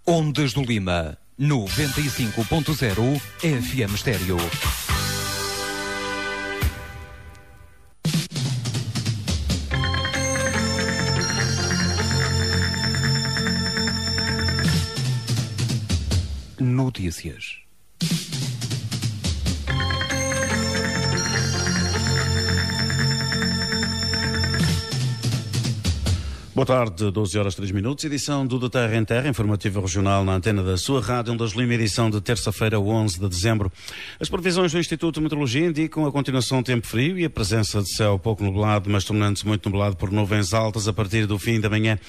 Ondas do Lima, 95.0 FM Estéreo. Notícias. Boa tarde, 12 horas 3 minutos, edição do De Terra em Terra, informativo regional na antena da sua rádio, Ondas do Lima, edição de terça-feira, 11 de dezembro. As previsões do Instituto de Meteorologia indicam a continuação do tempo frio e a presença de céu pouco nublado, mas tornando-se muito nublado por nuvens altas a partir do fim da manhã.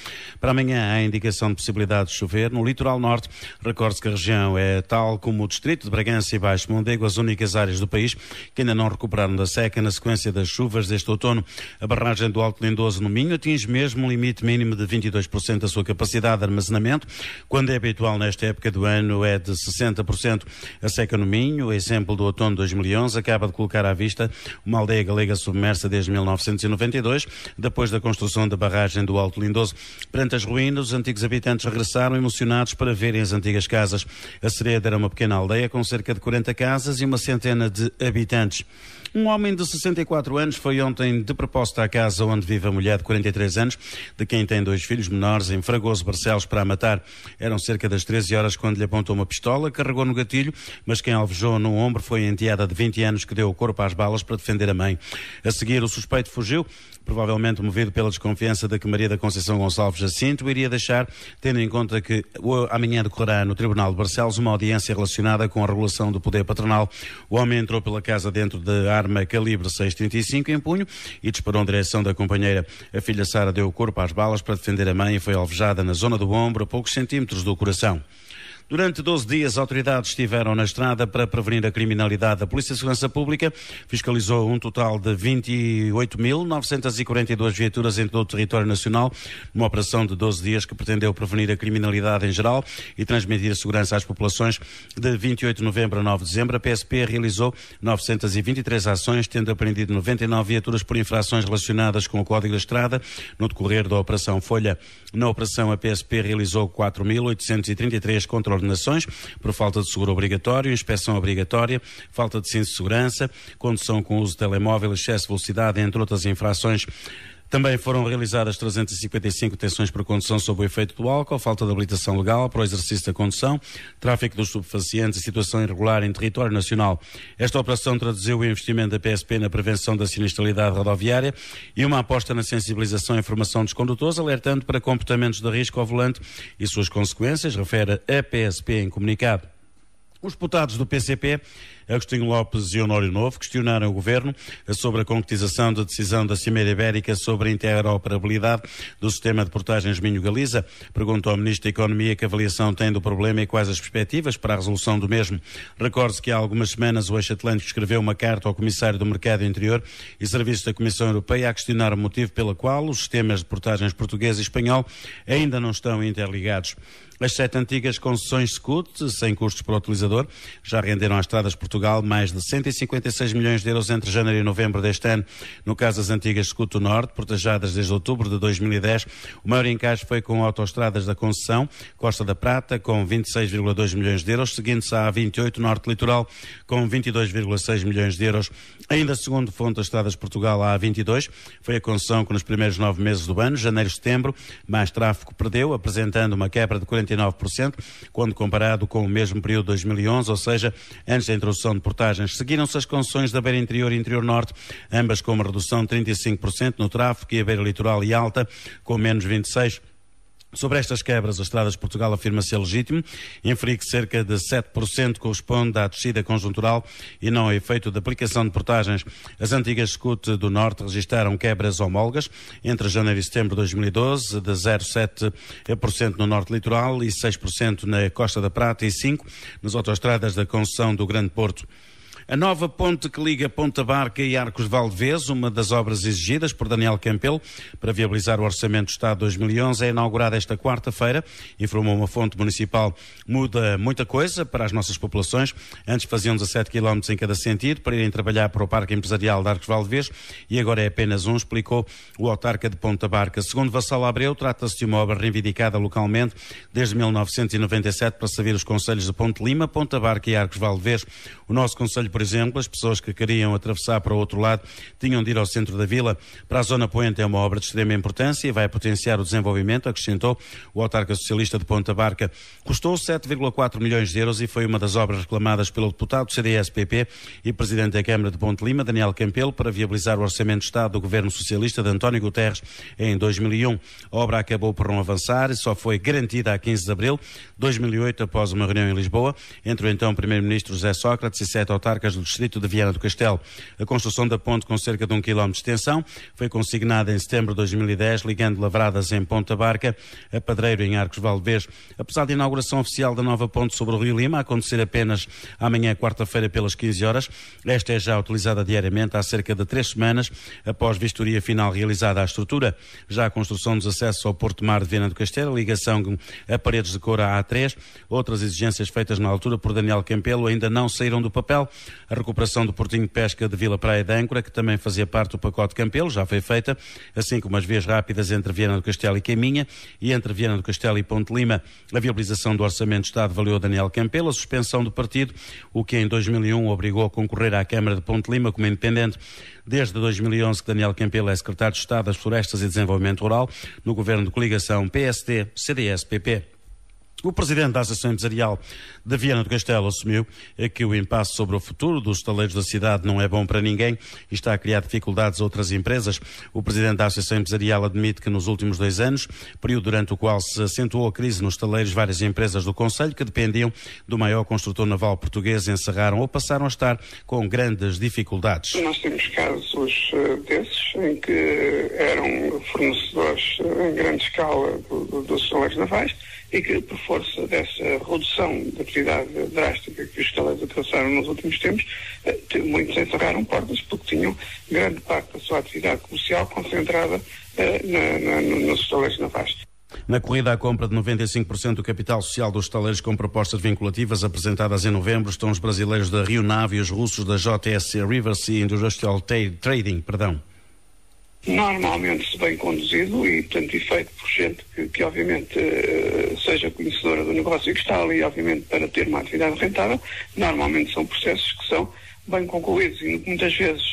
Para amanhã há indicação de possibilidade de chover no litoral norte. Recorde-se que a região é tal como o distrito de Bragança e Baixo Mondego, as únicas áreas do país que ainda não recuperaram da seca na sequência das chuvas deste outono. A barragem do Alto Lindoso no Minho atinge mesmo um limite mínimo de 22% da sua capacidade de armazenamento, quando é habitual nesta época do ano é de 60%. A seca no Minho, exemplo do outono de 2011, acaba de colocar à vista uma aldeia galega submersa desde 1992, depois da construção da barragem do Alto Lindoso. Perante as ruínas, os antigos habitantes regressaram emocionados para verem as antigas casas. A Sereda era uma pequena aldeia com cerca de 40 casas e uma centena de habitantes. Um homem de 64 anos foi ontem de propósito à casa onde vive a mulher de 43 anos, de quem tem 2 filhos menores, em Fragoso, Barcelos, para a matar. Eram cerca das 13 horas quando lhe apontou uma pistola, carregou no gatilho, mas quem alvejou no ombro foi a enteada de 20 anos que deu o corpo às balas para defender a mãe. A seguir, o suspeito fugiu, provavelmente movido pela desconfiança de que Maria da Conceição Gonçalves Jacinto iria deixar, tendo em conta que amanhã decorrerá no Tribunal de Barcelos uma audiência relacionada com a regulação do poder patronal. O homem entrou pela casa dentro de arma calibre 6,35 em punho e disparou em direção da companheira. A filha Sara deu o corpo às balas para defender a mãe e foi alvejada na zona do ombro, a poucos centímetros do coração. Durante 12 dias, autoridades estiveram na estrada para prevenir a criminalidade. A Polícia de Segurança Pública fiscalizou um total de 28.942 viaturas em todo o território nacional, numa operação de 12 dias que pretendeu prevenir a criminalidade em geral e transmitir a segurança às populações. De 28 de novembro a 9 de dezembro, a PSP realizou 923 ações, tendo apreendido 99 viaturas por infrações relacionadas com o Código da Estrada no decorrer da Operação Folha. Na operação, a PSP realizou 4.833 controles por falta de seguro obrigatório, inspeção obrigatória, falta de cinto de segurança, condução com uso de telemóvel, excesso de velocidade, entre outras infrações. Também foram realizadas 355 detenções por condução sob o efeito do álcool, falta de habilitação legal para o exercício da condução, tráfico dos estupefacientes e situação irregular em território nacional. Esta operação traduziu o investimento da PSP na prevenção da sinistralidade rodoviária e uma aposta na sensibilização e informação dos condutores, alertando para comportamentos de risco ao volante e suas consequências, refere a PSP em comunicado. Os deputados do PCP, Agostinho Lopes e Honório Novo, questionaram o Governo sobre a concretização da decisão da Cimeira Ibérica sobre a interoperabilidade do sistema de portagens Minho-Galiza. Perguntou ao Ministro da Economia que avaliação tem do problema e quais as perspectivas para a resolução do mesmo. Recorde-se que há algumas semanas o Eixo Atlântico escreveu uma carta ao Comissário do Mercado Interior e Serviços da Comissão Europeia a questionar o motivo pelo qual os sistemas de portagens português e espanhol ainda não estão interligados. As 7 antigas concessões SCUT, sem custos para o utilizador, já renderam às estradas de Portugal mais de 156 milhões de euros entre janeiro e novembro deste ano. No caso das antigas SCUT do Norte, protejadas desde outubro de 2010, o maior encaixe foi com autoestradas da concessão, Costa da Prata, com 26,2 milhões de euros, seguindo-se a A28 Norte Litoral, com 22,6 milhões de euros. Ainda segundo fonte das estradas de Portugal, a A22, foi a concessão que nos primeiros 9 meses do ano, janeiro e setembro, mais tráfego perdeu, apresentando uma quebra de 49%, quando comparado com o mesmo período de 2011, ou seja, antes da introdução de portagens. Seguiram-se as concessões da Beira Interior e Interior Norte, ambas com uma redução de 35% no tráfego, e a Beira Litoral e Alta com menos 26%. Sobre estas quebras, a Estradas de Portugal afirma ser legítimo, inferir que cerca de 7% corresponde à descida conjuntural e não ao efeito de aplicação de portagens. As antigas SCUT do Norte registaram quebras homólogas entre janeiro e setembro de 2012, de 0,7% no Norte Litoral e 6% na Costa da Prata e 5% nas autoestradas da concessão do Grande Porto. A nova ponte que liga Ponta Barca e Arcos de Valdevez, uma das obras exigidas por Daniel Campelo para viabilizar o Orçamento do Estado de 2011, é inaugurada esta quarta-feira. Informou uma fonte municipal. Muda muita coisa para as nossas populações. Antes faziam 17 km em cada sentido para irem trabalhar para o Parque Empresarial de Arcos de Valdevez e agora é apenas um, explicou o autarca de Ponta Barca. Segundo Vassal Abreu, trata-se de uma obra reivindicada localmente desde 1997 para servir os concelhos de Ponte Lima, Ponta Barca e Arcos de Valdevez. O nosso concelho, por exemplo, as pessoas que queriam atravessar para o outro lado tinham de ir ao centro da vila. Para a Zona Poente é uma obra de extrema importância e vai potenciar o desenvolvimento, acrescentou o autarca socialista de Ponta Barca. Custou 7,4 milhões de euros e foi uma das obras reclamadas pelo deputado do CDS-PP e presidente da Câmara de Ponte Lima, Daniel Campelo, para viabilizar o Orçamento de Estado do governo socialista de António Guterres em 2001. A obra acabou por não avançar e só foi garantida a 15 de abril de 2008, após uma reunião em Lisboa entre o então primeiro-ministro José Sócrates e 7 autarcas do distrito de Viana do Castelo. A construção da ponte, com cerca de 1 km de extensão, foi consignada em setembro de 2010, ligando Lavradas em Ponta Barca a Padreiro em Arcos de Valdevez. Apesar da inauguração oficial da nova ponte sobre o Rio Lima acontecer apenas amanhã, quarta-feira, pelas 15 horas, esta é já utilizada diariamente há cerca de 3 semanas, após vistoria final realizada à estrutura. Já a construção dos acessos ao Porto Mar de Viana do Castelo, a ligação a paredes de cor à A3, outras exigências feitas na altura por Daniel Campelo ainda não saíram do papel. A recuperação do portinho de pesca de Vila Praia de Âncora, que também fazia parte do pacote Campelo, já foi feita, assim como as vias rápidas entre Viana do Castelo e Caminha e entre Viana do Castelo e Ponte Lima. A viabilização do Orçamento de Estado valeu a Daniel Campelo a suspensão do partido, o que em 2001 o obrigou a concorrer à Câmara de Ponte Lima como independente. Desde 2011 que Daniel Campelo é secretário de Estado das Florestas e Desenvolvimento Rural no governo de coligação PSD-CDS-PP. O presidente da Associação Empresarial de Viana do Castelo assumiu que o impasse sobre o futuro dos estaleiros da cidade não é bom para ninguém e está a criar dificuldades a outras empresas. O presidente da Associação Empresarial admite que nos últimos 2 anos, período durante o qual se acentuou a crise nos estaleiros, várias empresas do concelho que dependiam do maior construtor naval português encerraram ou passaram a estar com grandes dificuldades. Nós temos casos desses em que eram fornecedores em grande escala dos estaleiros navais e que, por força dessa redução de atividade drástica que os estaleiros atravessaram nos últimos tempos, muitos encerraram portas porque tinham grande parte da sua atividade comercial concentrada nos estaleiros navais. Na corrida à compra de 95% do capital social dos estaleiros com propostas vinculativas apresentadas em novembro estão os brasileiros da Rio Nave e os russos da JSC Riversea Industrial Trading. Normalmente se bem conduzido e, portanto, e feito por gente que obviamente seja conhecedora do negócio e que está ali, obviamente, para ter uma atividade rentável. Normalmente são processos que são bem concluídos e muitas vezes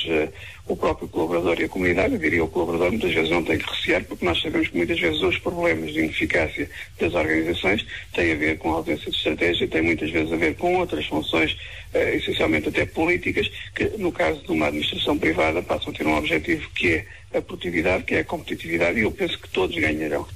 o próprio colaborador e a comunidade, eu diria o colaborador, muitas vezes não tem que recear, porque nós sabemos que muitas vezes os problemas de ineficácia das organizações têm a ver com a ausência de estratégia, têm muitas vezes a ver com outras funções, essencialmente até políticas, que no caso de uma administração privada passam a ter um objetivo que é a produtividade, que é a competitividade, e eu penso que todos ganharão.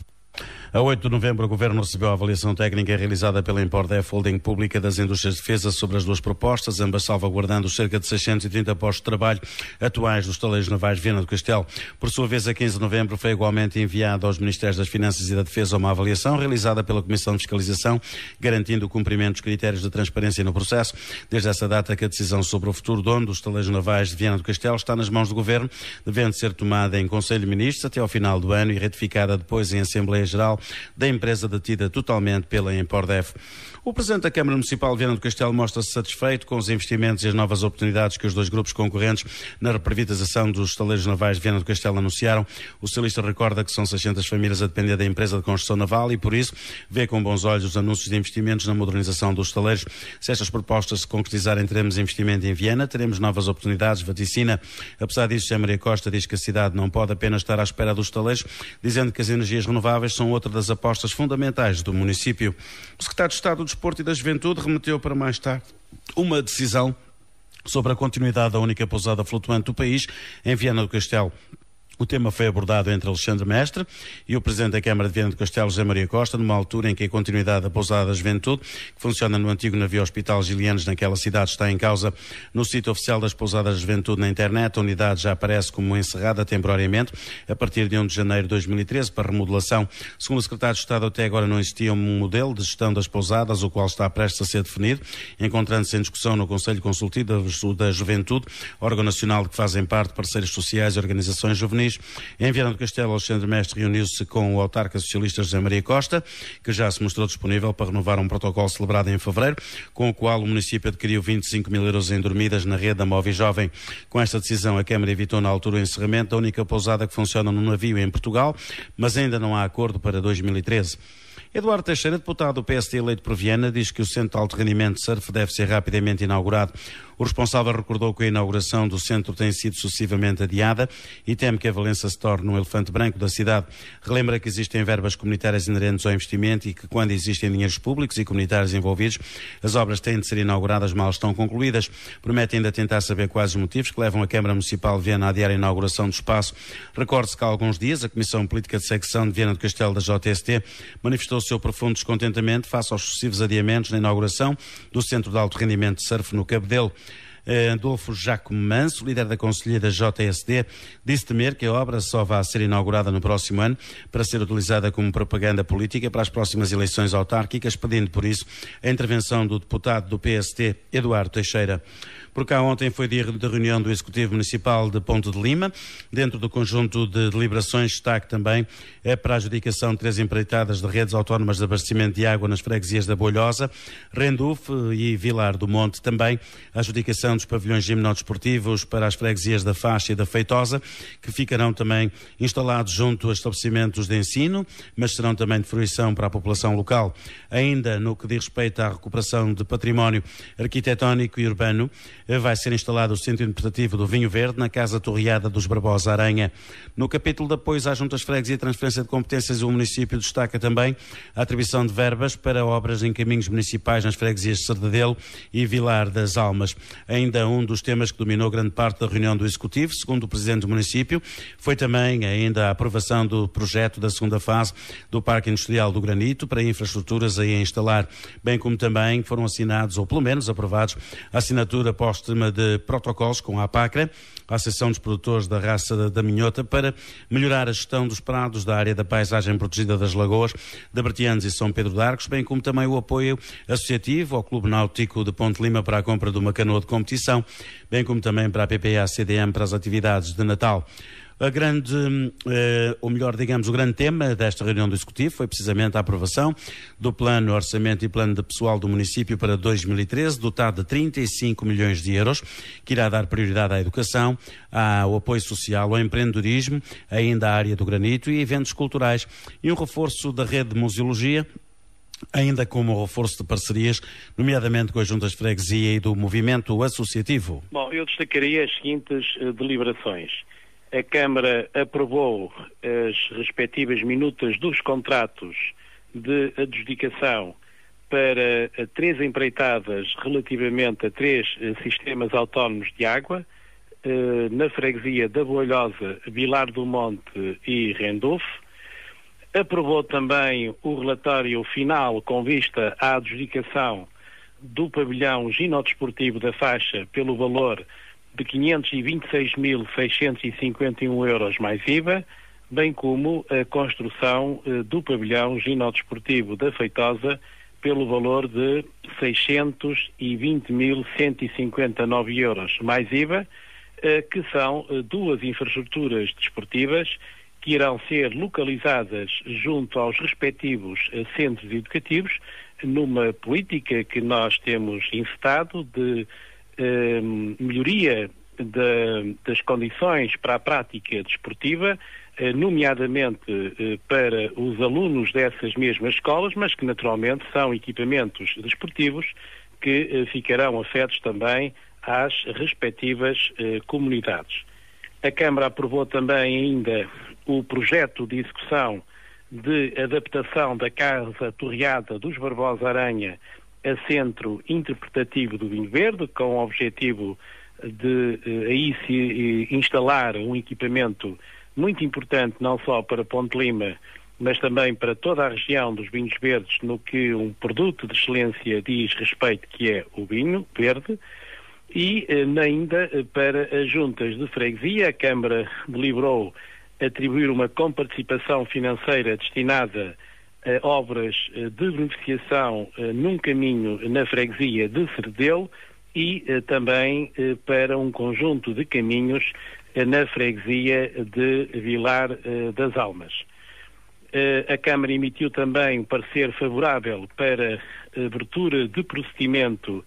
A 8 de novembro, o Governo recebeu a avaliação técnica realizada pela Empordef Holding Pública das Indústrias de Defesa sobre as 2 propostas, ambas salvaguardando os cerca de 630 postos de trabalho atuais dos estaleiros navais de Viana do Castelo. Por sua vez, a 15 de novembro, foi igualmente enviada aos Ministérios das Finanças e da Defesa uma avaliação realizada pela Comissão de Fiscalização, garantindo o cumprimento dos critérios de transparência no processo. Desde essa data que a decisão sobre o futuro dono dos estaleiros navais de Viana do Castelo está nas mãos do Governo, devendo ser tomada em Conselho de Ministros até ao final do ano e ratificada depois em Assembleia Geral da empresa detida totalmente pela Empordef. O Presidente da Câmara Municipal de Viana do Castelo mostra-se satisfeito com os investimentos e as novas oportunidades que os 2 grupos concorrentes na reprivatização dos estaleiros navais de Viana do Castelo anunciaram. O socialista recorda que são 600 famílias a depender da empresa de construção naval e, por isso, vê com bons olhos os anúncios de investimentos na modernização dos estaleiros. Se estas propostas se concretizarem, teremos investimento em Viana, teremos novas oportunidades, vaticina. Apesar disso, José Maria Costa diz que a cidade não pode apenas estar à espera dos estaleiros, dizendo que as energias renováveis são outra das apostas fundamentais do município. O secretário de Estado do Desporto e da Juventude remeteu para mais tarde uma decisão sobre a continuidade da única pousada flutuante do país em Viana do Castelo. O tema foi abordado entre Alexandre Mestre e o Presidente da Câmara de Viana do Castelo, José Maria Costa, numa altura em que a continuidade da Pousada da Juventude, que funciona no antigo navio Hospital Gilianos naquela cidade, está em causa. No sítio oficial das Pousadas da Juventude na internet, a unidade já aparece como encerrada temporariamente a partir de 1 de janeiro de 2013 para remodelação. Segundo o Secretário de Estado, até agora não existia um modelo de gestão das pousadas, o qual está prestes a ser definido, encontrando-se em discussão no Conselho Consultivo da Juventude, órgão nacional de que fazem parte parceiros sociais e organizações juvenis. Em Viana do Castelo, Alexandre Mestre reuniu-se com o autarca socialista José Maria Costa, que já se mostrou disponível para renovar um protocolo celebrado em fevereiro, com o qual o município adquiriu 25 mil euros em dormidas na rede da Móvel Jovem. Com esta decisão, a Câmara evitou na altura o encerramento da única pousada que funciona num navio em Portugal, mas ainda não há acordo para 2013. Eduardo Teixeira, deputado do PSD eleito por Viana, diz que o Centro de Alto Rendimento de Surf deve ser rapidamente inaugurado. O responsável recordou que a inauguração do centro tem sido sucessivamente adiada e teme que a Valença se torne um elefante branco da cidade. Relembra que existem verbas comunitárias inerentes ao investimento e que, quando existem dinheiros públicos e comunitários envolvidos, as obras têm de ser inauguradas mal estão concluídas. Promete ainda tentar saber quais os motivos que levam a Câmara Municipal de Viana a adiar a inauguração do espaço. Recorde-se que há alguns dias a Comissão Política de Secção de Viana do Castelo da JST manifestou o seu profundo descontentamento face aos sucessivos adiamentos na inauguração do Centro de Alto Rendimento de Surf no Cabedelo. Adolfo Jacomo Manso, líder da Conselhia da JSD, disse temer que a obra só vá ser inaugurada no próximo ano para ser utilizada como propaganda política para as próximas eleições autárquicas, pedindo por isso a intervenção do deputado do PST, Eduardo Teixeira. Por cá ontem foi dia de reunião do Executivo Municipal de Ponte de Lima. Dentro do conjunto de deliberações, destaque também para a adjudicação de 3 empreitadas de redes autónomas de abastecimento de água nas freguesias da Bolhosa, Rendufe e Vilar do Monte. Também a adjudicação dos pavilhões gimnodesportivos para as freguesias da Faixa e da Feitosa, que ficarão também instalados junto a estabelecimentos de ensino, mas serão também de fruição para a população local. Ainda no que diz respeito à recuperação de património arquitetónico e urbano, vai ser instalado o Centro Interpretativo do Vinho Verde na Casa Torreada dos Barbosa Aranha. No capítulo de apoios às juntas freguesias e transferência de competências, o município destaca também a atribuição de verbas para obras em caminhos municipais nas freguesias de Sardedelo e Vilar das Almas. Ainda um dos temas que dominou grande parte da reunião do Executivo, segundo o Presidente do município, foi também ainda a aprovação do projeto da segunda fase do Parque Industrial do Granito para infraestruturas a instalar, bem como também foram assinados, ou pelo menos aprovados, a assinatura póstuma de protocolos com a APACRA, a Associação dos Produtores da Raça da Minhota, para melhorar a gestão dos prados da área da paisagem protegida das Lagoas, de Bertianos e São Pedro de Arcos, bem como também o apoio associativo ao Clube Náutico de Ponte Lima para a compra de uma canoa de competição, bem como também para a PPA-CDM para as atividades de Natal. O grande tema desta reunião do Executivo foi precisamente a aprovação do Plano Orçamento e Plano de Pessoal do município para 2013, dotado de 35 milhões de euros, que irá dar prioridade à educação, ao apoio social, ao empreendedorismo, ainda à área do granito e eventos culturais, e um reforço da rede de museologia, ainda como o reforço de parcerias, nomeadamente com as juntas de freguesia e do movimento associativo. Bom, eu destacaria as seguintes deliberações. A Câmara aprovou as respectivas minutas dos contratos de adjudicação para 3 empreitadas relativamente a 3 sistemas autónomos de água, na freguesia da Bolhosa, Vilar do Monte e Rendufe. Aprovou também o relatório final com vista à adjudicação do pavilhão ginodesportivo da Faixa pelo valor de 526.651 euros mais IVA, bem como a construção do pavilhão ginodesportivo da Feitosa pelo valor de 620.159 euros mais IVA, que são 2 infraestruturas desportivas que irão ser localizadas junto aos respectivos centros educativos, numa política que nós temos incitado de melhoria das condições para a prática desportiva, nomeadamente para os alunos dessas mesmas escolas, mas que naturalmente são equipamentos desportivos que ficarão afetos também às respectivas comunidades. A Câmara aprovou também ainda o projeto de execução de adaptação da Casa Torreada dos Barbosa Aranha a Centro Interpretativo do Vinho Verde, com o objetivo de aí se instalar um equipamento muito importante não só para Ponte Lima, mas também para toda a região dos vinhos verdes, no que um produto de excelência diz respeito, que é o vinho verde, e ainda para as juntas de freguesia, a Câmara deliberou atribuir uma comparticipação financeira destinada a obras de beneficiação num caminho na freguesia de Serdelo e também para um conjunto de caminhos na freguesia de Vilar das Almas. A Câmara emitiu também um parecer favorável para a abertura de procedimento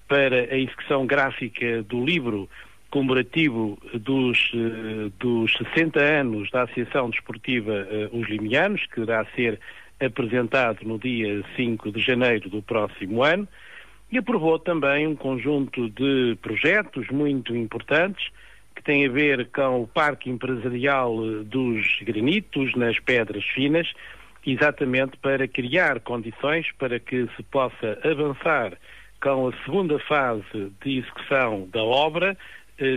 para a execução gráfica do livro comemorativo dos 60 anos da Associação Desportiva Os Limianos, que irá ser apresentado no dia 5 de janeiro do próximo ano, e aprovou também um conjunto de projetos muito importantes que têm a ver com o Parque Empresarial dos Granitos, nas Pedras Finas, exatamente para criar condições para que se possa avançar com a segunda fase de execução da obra,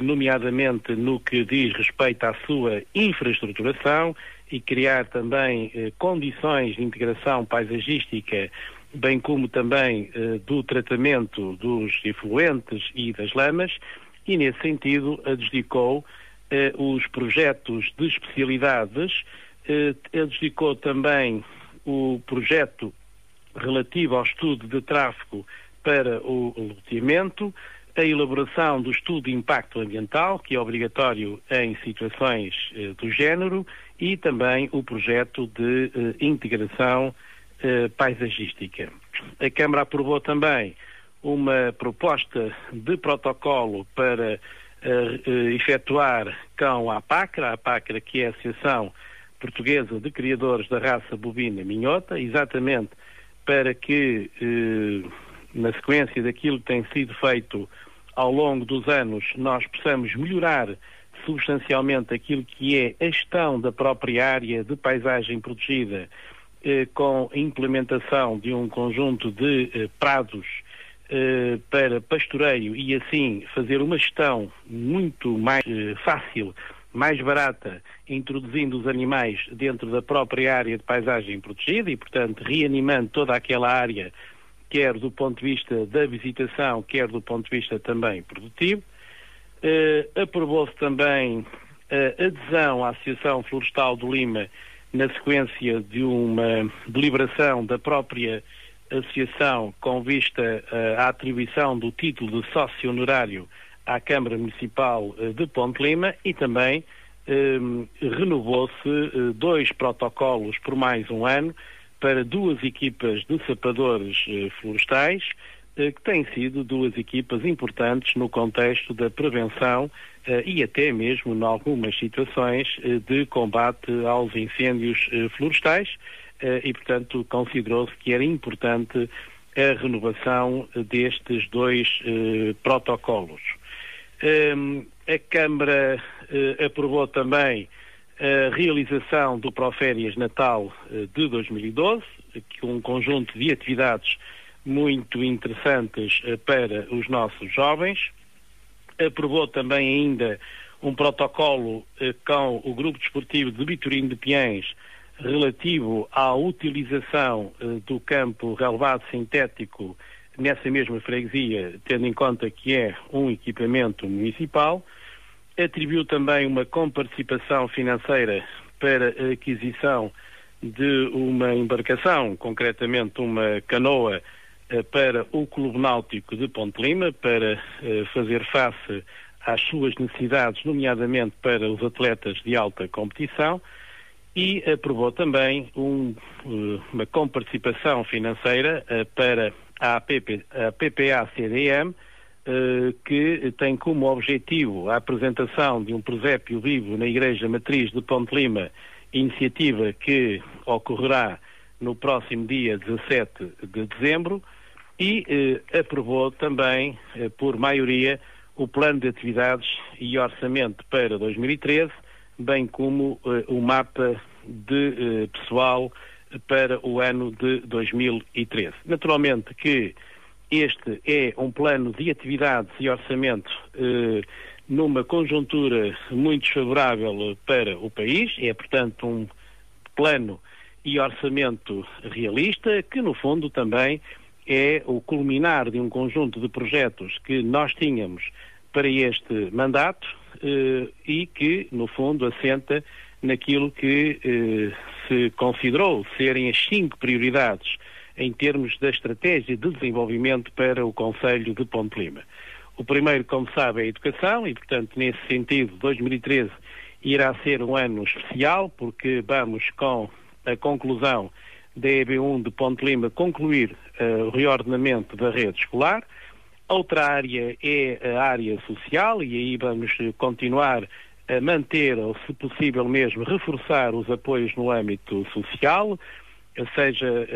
nomeadamente no que diz respeito à sua infraestruturação e criar também condições de integração paisagística, bem como também do tratamento dos efluentes e das lamas, e nesse sentido adjudicou os projetos de especialidades, adjudicou também o projeto relativo ao estudo de tráfego para o loteamento, a elaboração do estudo de impacto ambiental, que é obrigatório em situações do género, e também o projeto de integração paisagística. A Câmara aprovou também uma proposta de protocolo para efetuar com a APACRA, que é a Associação Portuguesa de Criadores da Raça Bovina Minhota, exatamente para que, na sequência daquilo que tem sido feito ao longo dos anos, nós possamos melhorar substancialmente aquilo que é a gestão da própria área de paisagem protegida, com a implementação de um conjunto de prados para pastoreio e assim fazer uma gestão muito mais fácil, mais barata, introduzindo os animais dentro da própria área de paisagem protegida e, portanto, reanimando toda aquela área, quer do ponto de vista da visitação, quer do ponto de vista também produtivo. Aprovou-se também a adesão à Associação Florestal do Lima na sequência de uma deliberação da própria associação com vista à atribuição do título de sócio honorário à Câmara Municipal de Ponte Lima e também renovou-se 2 protocolos por mais um ano para 2 equipas de sapadores florestais, que têm sido 2 equipas importantes no contexto da prevenção e até mesmo em algumas situações de combate aos incêndios florestais e, portanto, considerou-se que era importante a renovação destes 2 protocolos. A Câmara aprovou também a realização do Proférias Natal de 2012, que é um conjunto de atividades muito interessantes para os nossos jovens. Aprovou também ainda um protocolo com o Grupo Desportivo de Vitorino de Piens relativo à utilização do campo relevado sintético nessa mesma freguesia, tendo em conta que é um equipamento municipal. Atribuiu também uma comparticipação financeira para a aquisição de uma embarcação, concretamente uma canoa, para o Clube Náutico de Ponte Lima, para fazer face às suas necessidades, nomeadamente para os atletas de alta competição, e aprovou também uma comparticipação financeira para a PPA-CDM, que tem como objetivo a apresentação de um presépio vivo na Igreja Matriz de Ponte Lima, iniciativa que ocorrerá no próximo dia 17 de dezembro, e aprovou também, por maioria, o plano de atividades e orçamento para 2013, bem como o mapa de pessoal para o ano de 2013. Naturalmente que este é um plano de atividades e orçamento numa conjuntura muito desfavorável para o país. É, portanto, um plano e orçamento realista, que no fundo também é o culminar de um conjunto de projetos que nós tínhamos para este mandato e que, no fundo, assenta naquilo que se considerou serem as 5 prioridades em termos da estratégia de desenvolvimento para o Concelho de Ponte Lima. O primeiro, como sabe, é a educação e, portanto, nesse sentido, 2013 irá ser um ano especial, porque vamos, com a conclusão da EB1 de Ponte Lima, concluir o reordenamento da rede escolar. Outra área é a área social, e aí vamos continuar a manter, ou se possível mesmo, reforçar os apoios no âmbito social, seja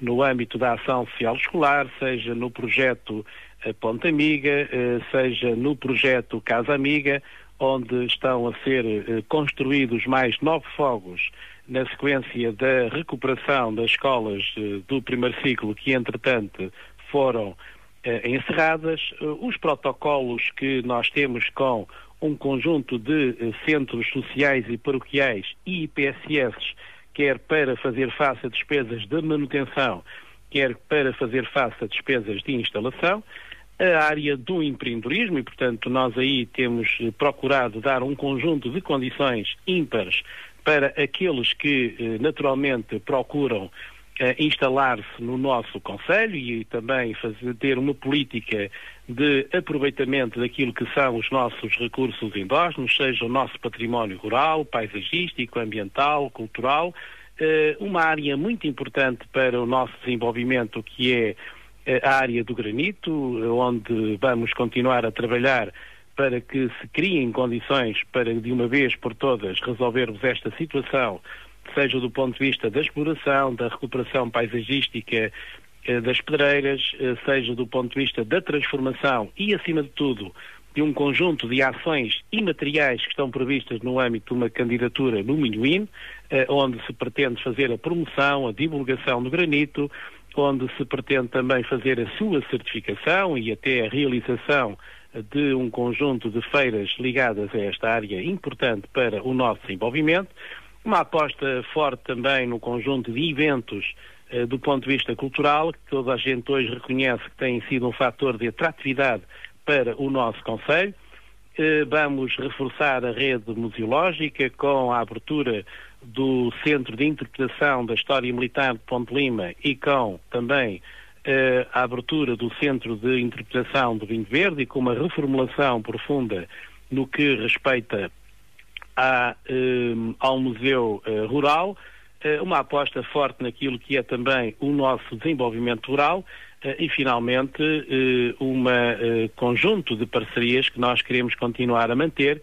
no âmbito da ação social escolar, seja no projeto Ponte Amiga, seja no projeto Casa Amiga, onde estão a ser construídos mais 9 fogos na sequência da recuperação das escolas do primeiro ciclo, que entretanto foram encerradas. Os protocolos que nós temos com um conjunto de centros sociais e paroquiais e IPSS, quer para fazer face a despesas de manutenção, quer para fazer face a despesas de instalação. A área do empreendedorismo, e portanto nós aí temos procurado dar um conjunto de condições ímpares para aqueles que naturalmente procuram instalar-se no nosso concelho e também ter uma política de aproveitamento daquilo que são os nossos recursos endógenos, seja o nosso património rural, paisagístico, ambiental, cultural, uma área muito importante para o nosso desenvolvimento, que é a área do granito, onde vamos continuar a trabalhar para que se criem condições para, de uma vez por todas, resolvermos esta situação, seja do ponto de vista da exploração, da recuperação paisagística das pedreiras, seja do ponto de vista da transformação e, acima de tudo, de um conjunto de ações imateriais que estão previstas no âmbito de uma candidatura no Minhoim, onde se pretende fazer a promoção, a divulgação do granito, onde se pretende também fazer a sua certificação e até a realização de um conjunto de feiras ligadas a esta área importante para o nosso desenvolvimento. Uma aposta forte também no conjunto de eventos do ponto de vista cultural, que toda a gente hoje reconhece que tem sido um fator de atratividade para o nosso concelho. Vamos reforçar a rede museológica com a abertura do Centro de Interpretação da História Militar de Ponte Lima e com também a abertura do Centro de Interpretação do Vinho Verde, e com uma reformulação profunda no que respeita ao Museu Rural, uma aposta forte naquilo que é também o nosso desenvolvimento rural e, finalmente, conjunto de parcerias que nós queremos continuar a manter,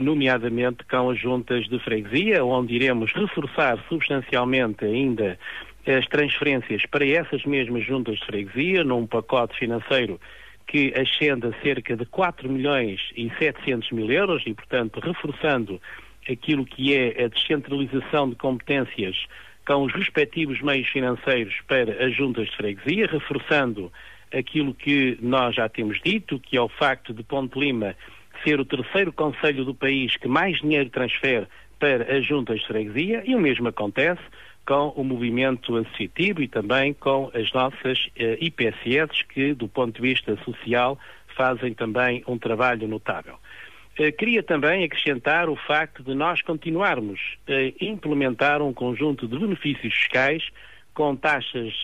nomeadamente com as juntas de freguesia, onde iremos reforçar substancialmente ainda as transferências para essas mesmas juntas de freguesia, num pacote financeiro que ascende a cerca de 4.700.000 euros e, portanto, reforçando aquilo que é a descentralização de competências com os respectivos meios financeiros para as juntas de freguesia, reforçando aquilo que nós já temos dito, que é o facto de Ponte Lima ser o terceiro concelho do país que mais dinheiro transfere para as juntas de freguesia, e o mesmo acontece com o movimento associativo e também com as nossas IPSS, que, do ponto de vista social, fazem também um trabalho notável. Queria também acrescentar o facto de nós continuarmos a implementar um conjunto de benefícios fiscais com taxas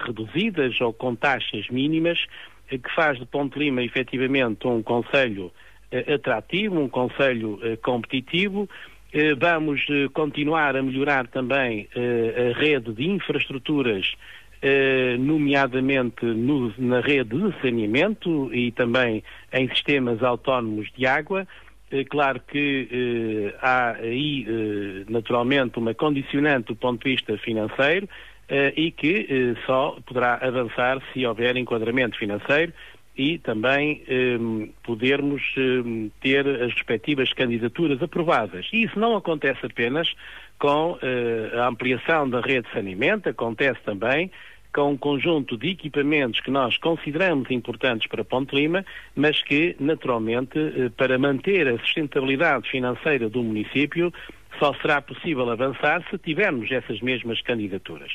reduzidas ou com taxas mínimas, que faz de Ponte Lima efetivamente um concelho atrativo, um concelho competitivo. Vamos continuar a melhorar também a rede de infraestruturas, nomeadamente na rede de saneamento e também em sistemas autónomos de água. Claro que há aí naturalmente uma condicionante do ponto de vista financeiro e que só poderá avançar se houver enquadramento financeiro e também podermos ter as respectivas candidaturas aprovadas. E isso não acontece apenas com a ampliação da rede de saneamento, acontece também com um conjunto de equipamentos que nós consideramos importantes para Ponte Lima, mas que, naturalmente, para manter a sustentabilidade financeira do município, só será possível avançar se tivermos essas mesmas candidaturas.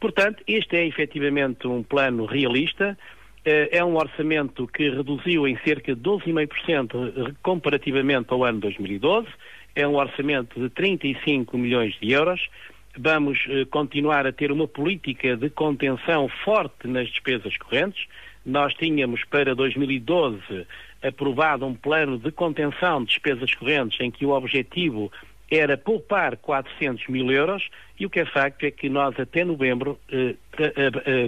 Portanto, este é efetivamente um plano realista, é um orçamento que reduziu em cerca de 12,5% comparativamente ao ano 2012, é um orçamento de 35 milhões de euros. Vamos continuar a ter uma política de contenção forte nas despesas correntes. Nós tínhamos para 2012 aprovado um plano de contenção de despesas correntes em que o objetivo era poupar 400 mil euros e o que é facto é que nós até novembro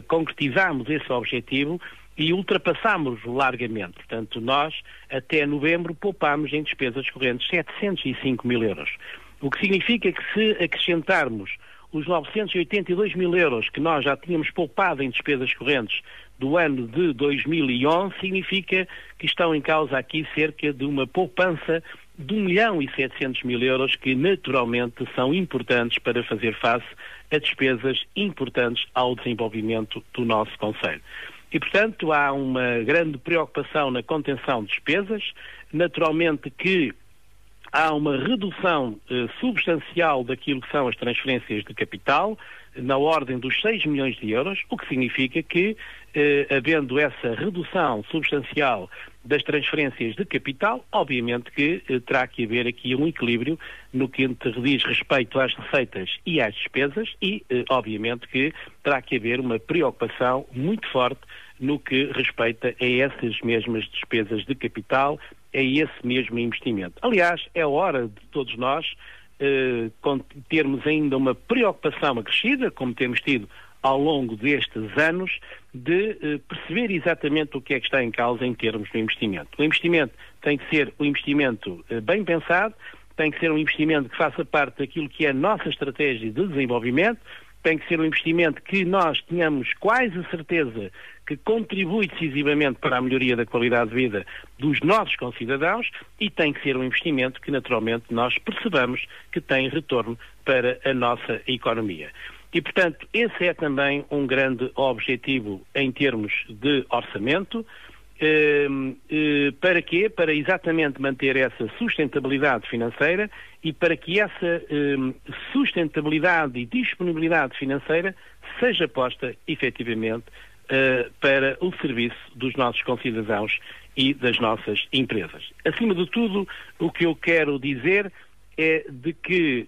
concretizámos esse objetivo e ultrapassámos largamente. Portanto, nós até novembro poupámos em despesas correntes 705 mil euros. O que significa que se acrescentarmos os 982 mil euros que nós já tínhamos poupado em despesas correntes do ano de 2011, significa que estão em causa aqui cerca de uma poupança de 1.700.000 euros que naturalmente são importantes para fazer face a despesas importantes ao desenvolvimento do nosso concelho. E, portanto, há uma grande preocupação na contenção de despesas, naturalmente que há uma redução substancial daquilo que são as transferências de capital, na ordem dos 6 milhões de euros, o que significa que, havendo essa redução substancial das transferências de capital, obviamente que terá que haver aqui um equilíbrio no que diz respeito às receitas e às despesas e, obviamente, que terá que haver uma preocupação muito forte no que respeita a essas mesmas despesas de capital, a esse mesmo investimento. Aliás, é hora de todos nós termos ainda uma preocupação acrescida, como temos tido ao longo destes anos, de perceber exatamente o que é que está em causa em termos de investimento. O investimento tem que ser um investimento bem pensado, tem que ser um investimento que faça parte daquilo que é a nossa estratégia de desenvolvimento, tem que ser um investimento que nós tenhamos quase a certeza que contribui decisivamente para a melhoria da qualidade de vida dos nossos concidadãos e tem que ser um investimento que naturalmente nós percebamos que tem retorno para a nossa economia. E, portanto, esse é também um grande objetivo em termos de orçamento. Para quê? Para exatamente manter essa sustentabilidade financeira e para que essa sustentabilidade e disponibilidade financeira seja posta efetivamente para o serviço dos nossos concidadãos e das nossas empresas. Acima de tudo, o que eu quero dizer é de que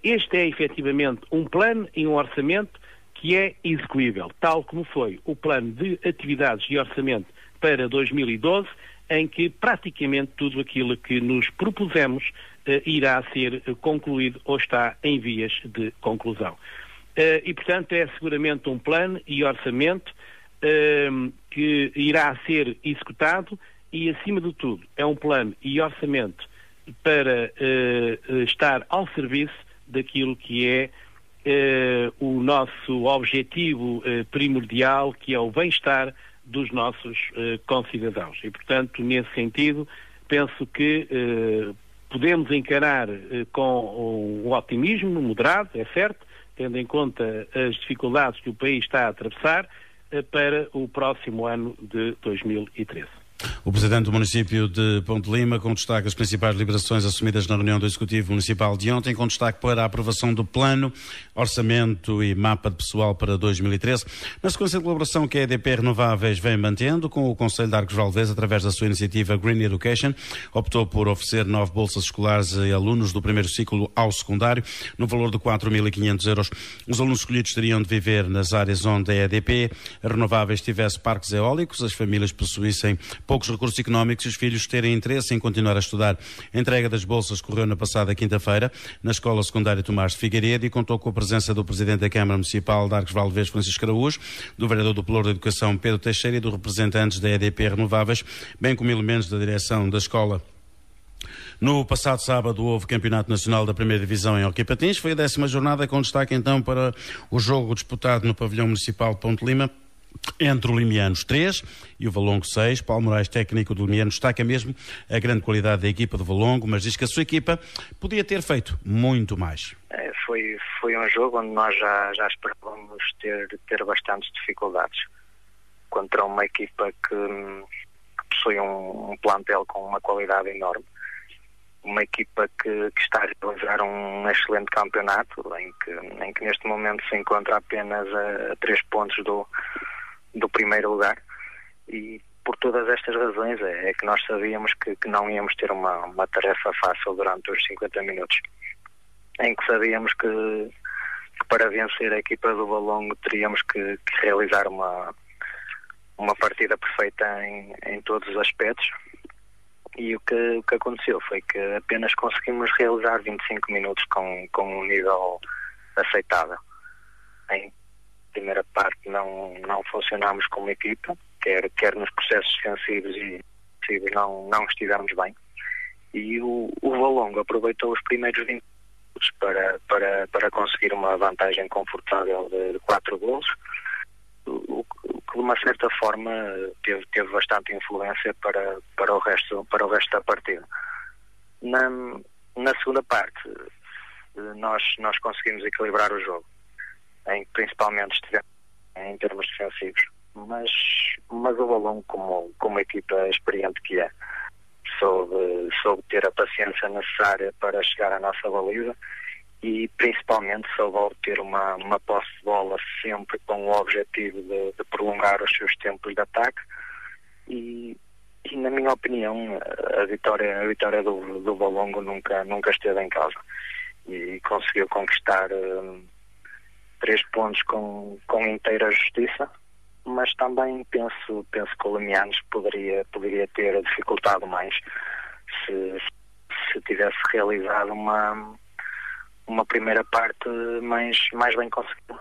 este é efetivamente um plano e um orçamento que é execuível, tal como foi o plano de atividades e orçamento para 2012, em que praticamente tudo aquilo que nos propusemos irá ser concluído ou está em vias de conclusão. E, portanto, é seguramente um plano e orçamento que irá ser executado e, acima de tudo, é um plano e orçamento para estar ao serviço daquilo que é o nosso objetivo primordial, que é o bem-estar dos nossos concidadãos. E, portanto, nesse sentido, penso que podemos encarar com um otimismo moderado, é certo, tendo em conta as dificuldades que o país está a atravessar, para o próximo ano de 2013. O Presidente do município de Ponte Lima, com destaque às principais liberações assumidas na reunião do Executivo Municipal de ontem, com destaque para a aprovação do plano, orçamento e mapa de pessoal para 2013. Na sequência de colaboração que a EDP Renováveis vem mantendo com o Concelho de Arcos Valdez, através da sua iniciativa Green Education, optou por oferecer 9 bolsas escolares a alunos do primeiro ciclo ao secundário, no valor de 4.500 euros. Os alunos escolhidos teriam de viver nas áreas onde a EDP Renováveis tivesse parques eólicos, as famílias possuíssem poucos recursos económicos e os filhos terem interesse em continuar a estudar. A entrega das bolsas correu na passada quinta-feira na Escola Secundária Tomás de Figueiredo e contou com a presença do Presidente da Câmara Municipal de Arcos Valdez, Francisco Araújo, do Vereador do Pelouro da Educação, Pedro Teixeira, e dos representantes da EDP Renováveis, bem como elementos da direção da escola. No passado sábado houve Campeonato Nacional da Primeira Divisão em Hóquei Patins. Foi a 10ª jornada, com destaque então para o jogo disputado no Pavilhão Municipal de Ponte Lima, entre o Limianos 3 e o Valongo 6. Paulo Moraes, técnico do Limianos, destaca mesmo a grande qualidade da equipa do Valongo, mas diz que a sua equipa podia ter feito muito mais. Foi um jogo onde nós já esperávamos ter bastantes dificuldades contra uma equipa que possui um plantel com uma qualidade enorme. Uma equipa que está a realizar um excelente campeonato, em que neste momento se encontra apenas a 3 pontos do primeiro lugar. E por todas estas razões é que nós sabíamos que não íamos ter uma tarefa fácil durante os 50 minutos. Em que sabíamos que para vencer a equipa do Valongo teríamos que realizar uma partida perfeita em todos os aspectos. E o que aconteceu foi que apenas conseguimos realizar 25 minutos com um nível aceitável. Em primeira parte não funcionámos como equipa, quer nos processos defensivos e ofensivos não estivemos bem. E o Valongo aproveitou os primeiros 20 minutos para conseguir uma vantagem confortável de 4 golos, o que de uma certa forma teve bastante influência para o resto da partida. Na segunda parte nós conseguimos equilibrar o jogo, em que principalmente estivemos em termos defensivos, mas o Valongo, como equipa experiente que é, soube ter a paciência necessária para chegar à nossa baliza e principalmente soube obter uma posse de bola sempre com o objetivo de prolongar os seus tempos de ataque e na minha opinião a vitória do Valongo nunca esteve em causa e conseguiu conquistar 3 pontos com inteira justiça, mas também penso que o Limianos poderia ter dificultado mais se tivesse realizado uma primeira parte mais bem conseguida.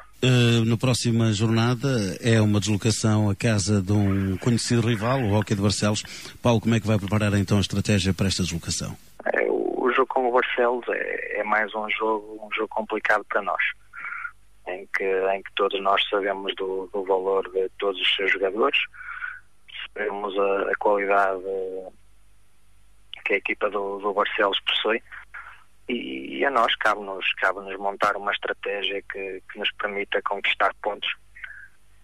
Na próxima jornada é uma deslocação à casa de um conhecido rival, o Hóquei de Barcelos. Paulo, como é que vai preparar então a estratégia para esta deslocação? O jogo com o Barcelos é mais um jogo complicado para nós, em que todos nós sabemos do valor de todos os seus jogadores, sabemos a qualidade que a equipa do Barcelos possui. E a nós cabe-nos montar uma estratégia que nos permita conquistar pontos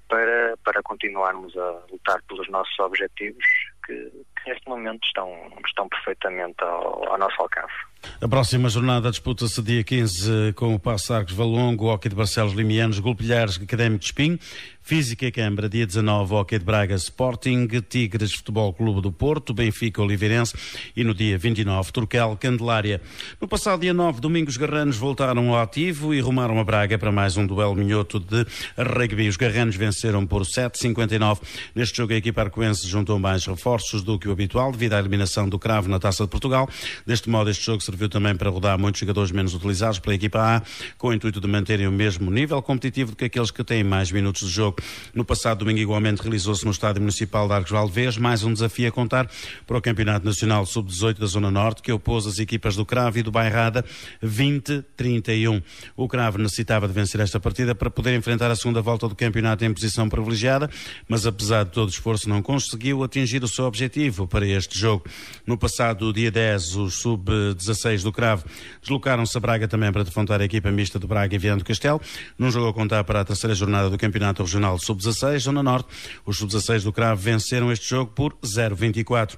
para continuarmos a lutar pelos nossos objetivos que neste momento estão perfeitamente ao nosso alcance. A próxima jornada disputa-se dia 15 com o Paços Arcos Valongo, Hóquei de Barcelos Limianos, Golpilhares Académico de Espinho, Física e Câmara, dia 19, Hóquei de Braga Sporting, Tigres Futebol Clube do Porto, Benfica Oliveirense e no dia 29, Turcal Candelária. No passado dia 9, domingo, os garranos voltaram ao ativo e rumaram a Braga para mais um duelo minhoto de rugby. Os garranos venceram por 7-59. Neste jogo a equipa arcoense juntou mais reforços do que o habitual devido à eliminação do Cravo na Taça de Portugal. Deste modo, este jogo serviu também para rodar muitos jogadores menos utilizados pela equipa A, com o intuito de manterem o mesmo nível competitivo do que aqueles que têm mais minutos de jogo. No passado domingo, igualmente, realizou-se no Estádio Municipal de Arcos Valdevez mais um desafio a contar para o Campeonato Nacional Sub-18 da Zona Norte, que opôs as equipas do Cravo e do Bairrada 20-31. O Cravo necessitava de vencer esta partida para poder enfrentar a segunda volta do campeonato em posição privilegiada, mas apesar de todo o esforço não conseguiu atingir o seu objetivo para este jogo. No passado dia 10, os Sub-16 do Cravo deslocaram-se a Braga também para defrontar a equipa mista do Braga e Viana do Castelo, num jogo a contar para a terceira jornada do Campeonato Regional Sub-16, Zona Norte. Os Sub-16 do Cravo venceram este jogo por 0-24.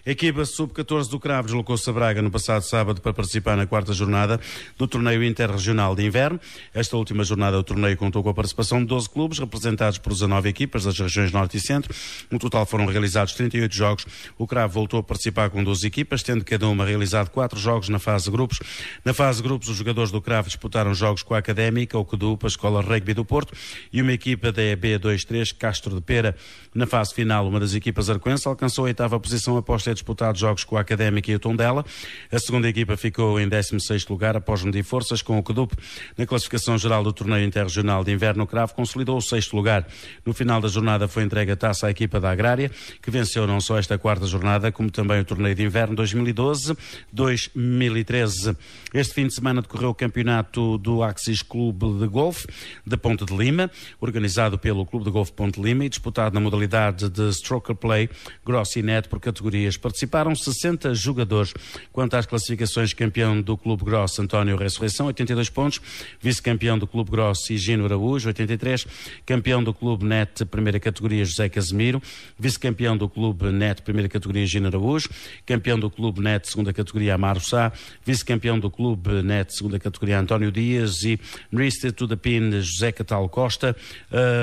A equipa Sub-14 do Cravo deslocou-se a Braga no passado sábado para participar na quarta jornada do torneio interregional de inverno. Esta última jornada do torneio contou com a participação de 12 clubes, representados por 19 equipas das regiões Norte e Centro. No total foram realizados 38 jogos. O Cravo voltou a participar com 12 equipas, tendo cada uma realizado 4 jogos na fase de grupos. Na fase de grupos, os jogadores do Cravo disputaram jogos com a Académica, o Codupa, a Escola Rugby do Porto e uma equipa da EB23 Castro de Pera. Na fase final, uma das equipas arcoense alcançou a 8ª posição após ter disputado jogos com a Académica e o Tondela. A segunda equipa ficou em 16º lugar após medir forças com o Codup. Na classificação geral do torneio interregional de inverno, o Cravo consolidou o 6º lugar. No final da jornada foi entregue a taça à equipa da Agrária, que venceu não só esta quarta quarta jornada, como também o torneio de inverno 2012-2013. Este fim de semana decorreu o campeonato do Axis Clube de Golfe de Ponte de Lima, organizado pelo Clube de Golfe Ponte de Lima e disputado na modalidade de Stroker Play, Gross e Net por categorias. Participaram 60 jogadores. Quanto às classificações, campeão do Clube Gross, António Ressurreição, 82 pontos, vice-campeão do Clube Gross, Higino Araújo, 83, campeão do Clube Net, primeira categoria, José Casemiro, vice-campeão do Clube Net, primeira categoria, Higino Araújo, campeão do Clube Net, segunda categoria, Amaro Sá, vice-campeão do Clube Net, segunda categoria, António Dias e Nriste to the Pin, José Catal Costa,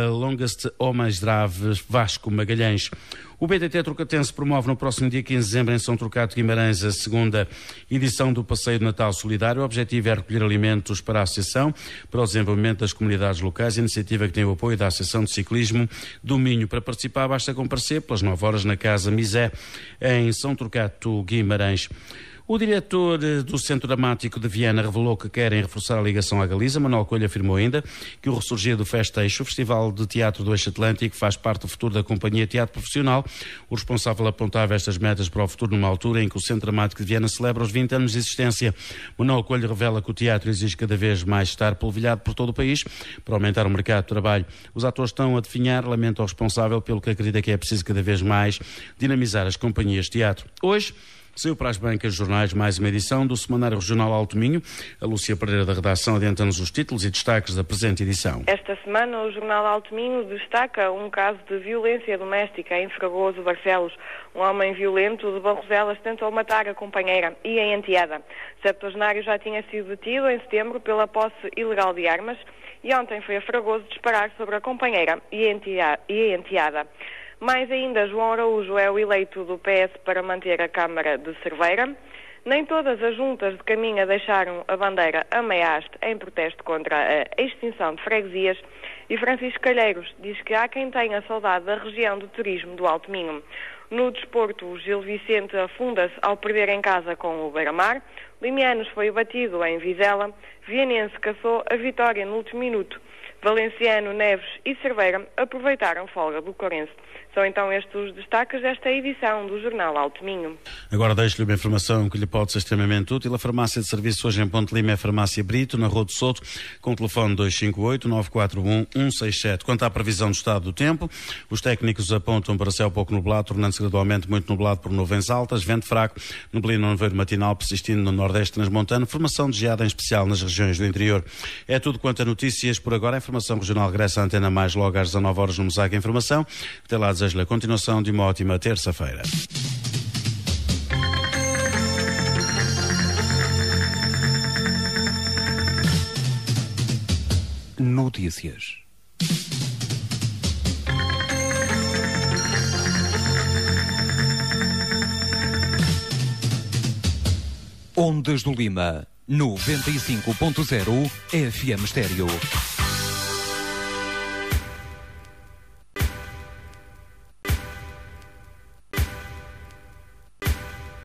Longest ou mais grave, Vasco Magalhães. O BTT Trocatense promove no próximo dia 15 de dezembro em São Trocato, Guimarães, a segunda edição do Passeio de Natal Solidário. O objetivo é recolher alimentos para a Associação, para o desenvolvimento das comunidades locais, iniciativa que tem o apoio da Associação de Ciclismo do Minho. Para participar basta comparecer pelas 9 horas na Casa Misé, em São Trocato, Guimarães. O diretor do Centro Dramático de Viana revelou que querem reforçar a ligação à Galiza. Manuel Coelho afirmou ainda que o ressurgir do Festeixo, o Festival de Teatro do Eixo Atlântico, faz parte do futuro da Companhia Teatro Profissional. O responsável apontava estas metas para o futuro numa altura em que o Centro Dramático de Viana celebra os 20 anos de existência. Manuel Coelho revela que o teatro exige cada vez mais estar polvilhado por todo o país para aumentar o mercado de trabalho. Os atores estão a definhar, lamenta o responsável, pelo que acredita que é preciso cada vez mais dinamizar as companhias de teatro. Hoje, saiu para as bancas de jornais mais uma edição do Semanário Regional Alto Minho. A Lúcia Pereira da redação adianta-nos os títulos e destaques da presente edição. Esta semana o Jornal Alto Minho destaca um caso de violência doméstica em Fragoso, Barcelos. Um homem violento de Barroselas tentou matar a companheira e a enteada. O septuagenário já tinha sido detido em setembro pela posse ilegal de armas e ontem foi a Fragoso disparar sobre a companheira e a enteada. Mais ainda, João Araújo é o eleito do PS para manter a Câmara de Cerveira. Nem todas as juntas de Caminha deixaram a bandeira a meia haste em protesto contra a extinção de freguesias. E Francisco Calheiros diz que há quem tenha saudade da região do turismo do Alto Minho. No desporto, o Gil Vicente afunda-se ao perder em casa com o Beira-Mar. Limianos foi batido em Vizela. Vianense caçou a vitória no último minuto. Valenciano, Neves e Cerveira aproveitaram folga do Corense. São então estes os destaques desta edição do Jornal Alto Minho. Agora deixo-lhe uma informação que lhe pode ser extremamente útil. A farmácia de serviço hoje em Ponte Lima é a Farmácia Brito, na Rua do Souto, com o telefone 258-941-167. Quanto à previsão do estado do tempo, os técnicos apontam para céu pouco nublado, tornando-se gradualmente muito nublado por nuvens altas, vento fraco, neblina no nevoeiro matinal persistindo no nordeste transmontano, formação de geada em especial nas regiões do interior. É tudo quanto a notícias por agora. A informação regional regressa à Antena Mais logo às 19 horas no Mosaico Informação. Até lá, desejo-lhe a continuação de uma ótima terça-feira. Notícias. Ondas do Lima, 95.0 FM Estéreo.